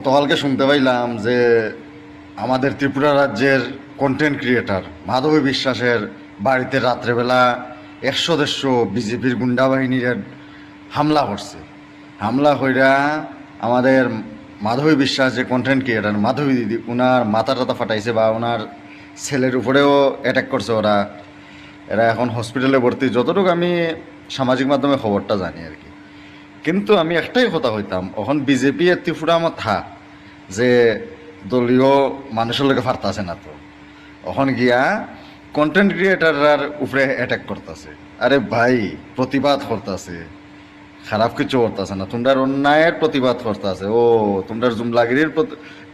গতকালকে শুনতে পাইলাম যে আমাদের ত্রিপুরা রাজ্যের কন্টেন্ট ক্রিয়েটার মাধবী বিশ্বাসের বাড়িতে রাত্রেবেলা 100-150 বিজেপির গুন্ডা বাহিনীর হামলা করছে। হামলা কইরা আমাদের মাধবী বিশ্বাস যে কন্টেন্ট ক্রিয়েটার মাধবী দিদি ওনার মাথা টাথা ফাটাইছে বা ওনার ছেলের উপরেও অ্যাটাক করছে ওরা। এরা এখন হসপিটালে ভর্তি, যতটুকু আমি সামাজিক মাধ্যমে খবরটা জানি আর কি। কিন্তু আমি একটাই কথা হইতাম, এখন বিজেপি ত্রিপুরা আমার থাক যে দলীয় মানুষের লোকে ফারতাছে না, তো এখন গিয়া কন্টেন্ট ক্রিয়েটাররার উপরে অ্যাটাক করতেছে। আরে ভাই, প্রতিবাদ করতেছে, খারাপ কিছু করতেছে না, তোমরা অন্যায়ের প্রতিবাদ করতেছে। ও তোমরা জুমলাগিরির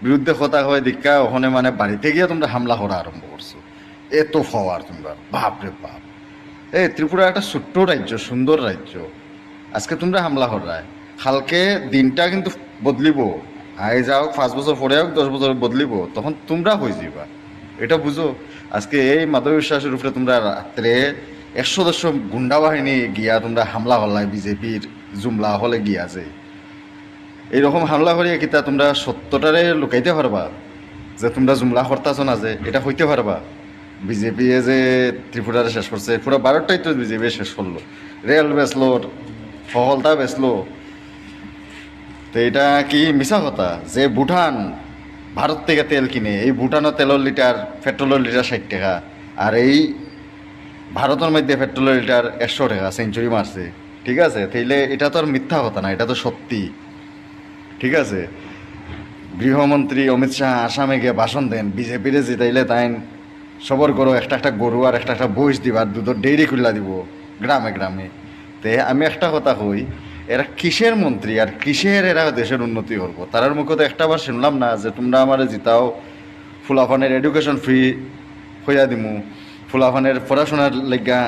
বিরুদ্ধে কথা হয় দীক্ষা ওখানে মানে বাড়িতে গিয়ে তোমরা হামলা করা আরম্ভ করছো। এত পাওয়ার তোমরা, বাপ রে বাপ। এই ত্রিপুরা একটা ছোট্ট রাজ্য, সুন্দর রাজ্য, আজকে তোমরা হামলা করায়, কালকে দিনটা কিন্তু বদলিব। আই যাও 5 বছর পরে হোক 10 বছর বদলিব, তখন তোমরা হয়ে যাবা, এটা বুঝো। আজকে এই মাধবী বিশ্বাসের উপরে তোমরা রাত্রে 100-150 গুন্ডা বাহিনী গিয়া তোমরা হামলা হল্লাই, বিজেপির জুমলা হলে গিয়া যে এইরকম হামলা করিয়া কিতা তোমরা সত্যটারে লুকাইতে পারবা যে তোমরা জুমলা করতেছ না, যে এটা হইতে পারবা? বিজেপি যে ত্রিপুরারে শেষ করছে, পুরো ভারতটাই তো বিজেপি শেষ করলো, রেল বেচলো, ফহলতা বেচলো। তো এটা কি মিছা কথা যে ভুটান ভারত থেকে তেল কিনে, এই ভুটানের তেলের লিটার, পেট্রোলের লিটার 60 টাকা, আর এই ভারতের মধ্যে পেট্রোলের লিটার 100 টাকা সেঞ্চুরি মারছে। ঠিক আছে, তাইলে এটা তো আর মিথ্যা কথা না, এটা তো সত্যি। ঠিক আছে, গৃহমন্ত্রী অমিত শাহ আসামে গিয়ে ভাষণ দেন, বিজেপিরে জিতাইলে তাই সবর করো একটা একটা গরু আর একটা একটা বইস দিব আর দুধের ডেইরি খুল্লা দিব গ্রামে গ্রামে। তে আমি একটা কথা কই, এরা কিসের মন্ত্রী আর কিসের এরা দেশের উন্নতি করবো? তারার মুখে তো একটা বার শুনলাম না যে তোমরা আমার জিতাও, ফুলাফানের এডুকেশন ফ্রি হইয়া দিমু, ফুলাফানের পড়াশোনার লেগা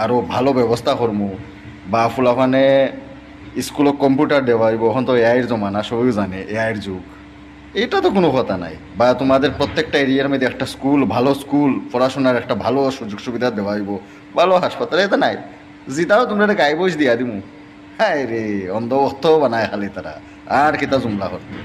আরও ভালো ব্যবস্থা করমু, বা ফুলাফানে স্কুলত কম্পিউটার দেওয়াইব। এখন তো এআইয়ের জমানা, সবাই জানে এআইয়ের যুগ। এটা তো কোনো কথা নাই। বা তোমাদের প্রত্যেকটা এরিয়ার মধ্যে একটা স্কুল, ভালো স্কুল, পড়াশোনার একটা ভালো সুযোগ সুবিধা দেওয়াইব, ভালো হাসপাতাল, এটা নাই। জিতাও তোমরা গাই বইস দিয়া দিমু। হ্যাঁ রে, অন্ধভক্ত বানায় খালি তারা, আর কিতা জুমলা করতে।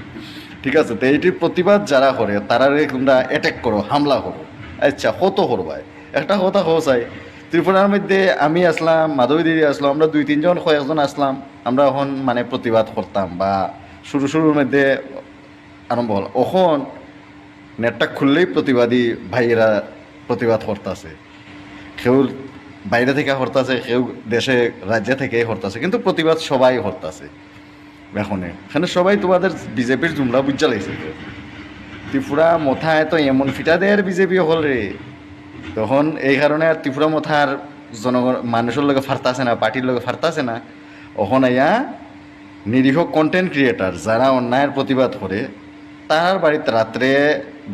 ঠিক আছে, তো এইটির প্রতিবাদ যারা করে তারা তোমরা অ্যাটাক করো, হামলা করো। আচ্ছা, কত করবাই? একটা কথা চাই, ত্রিপুরার মধ্যে আমি আসলাম, মাধবী দিদি আসলাম, আমরা 2-3 জন কয়েকজন আসলাম, আমরা এখন মানে প্রতিবাদ করতাম বা শুরুর মধ্যে আরম্ভ হল। এখন নেটটা খুললেই প্রতিবাদী ভাইয়েরা প্রতিবাদ করতেছে, কেউ বাইরে থেকে হরতাছে, কেউ দেশে রাজ্যে থেকে হরতাছে, কিন্তু প্রতিবাদ সবাই হরতাছে। এখানে সবাই তোমাদের বিজেপির জুমলা বুঝা লাগছে। ত্রিপুরা মথায় তো এমন ফিটাদের বিজেপি হল রে, তখন এই কারণে আর ত্রিপুরা মথার জনগণ মানুষের লোকে ফারতাছে না, পার্টির লোকে ফারতাছে না। ওখন আইয়া নিরীহ কন্টেন্ট ক্রিয়েটার যারা অন্যায়ের প্রতিবাদ করে তার বাড়িতে রাত্রে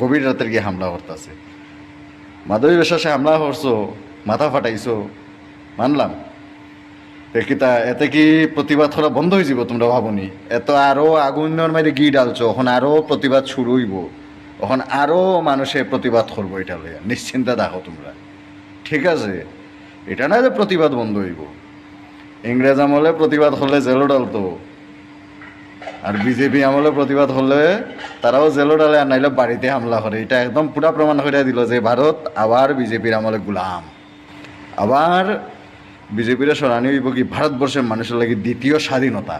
গভীর রাতের গিয়ে হামলা করতেছে। মাধবী বিশ্বাসে হামলা করছো, মাথা ফাটাইছো, মানলাম। কিতা এতে কি প্রতিবাদ করা বন্ধ হয়ে যাব? তোমরা ভাবনি এত আরো আগুনের মাঝে ঘি ডালছো, এখন আরো প্রতিবাদ শুরু হইব, এখন আরো মানুষে প্রতিবাদ করবো। এটা লইয়া নিশ্চিন্তে দেখো তোমরা, ঠিক আছে? এটা না যে প্রতিবাদ বন্ধ হইব। ইংরেজ আমলে প্রতিবাদ হলে জেলো ডালতো, আর বিজেপি আমলে প্রতিবাদ হলে তারাও জেলো ডালে, আর নাইলে বাড়িতে হামলা করে। এটা একদম পুরা প্রমাণ করে দিল যে ভারত আবার বিজেপির আমলে গুলাম। আবার বিজেপির সরানি হইব কি ভারতবর্ষের মানুষের লাগে দ্বিতীয় স্বাধীনতা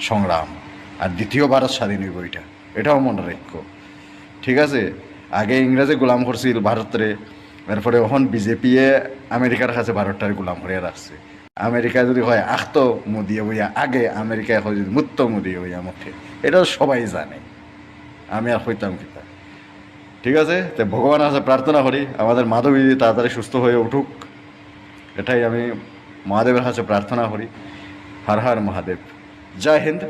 সংগ্রাম, আর দ্বিতীয় ভারত স্বাধীন হইব। এটাও মনে রাখো, ঠিক আছে? আগে ইংরেজে গোলাম করছিল ভারতরে, এরপরে এখন বিজেপি আমেরিকার কাছে ভারতটারে গোলাম করিয়া রাখছে। আমেরিকা যদি হয় আখত মুদিয়ে বইয়া, আগে আমেরিকায় হয় যদি মুত্ত মুদিয়ে বইয়া মুখে, এটা সবাই জানে। আমি আর হইতাম কিতা, ঠিক আছে? তো ভগবান আছে প্রার্থনা করি আমাদের মাধবী তাড়াতাড়ি সুস্থ হয়ে উঠুক, এটাই আমি মহাদেবের কাছে প্রার্থনা করি। হর হর মহাদেব, জয় হিন্দ।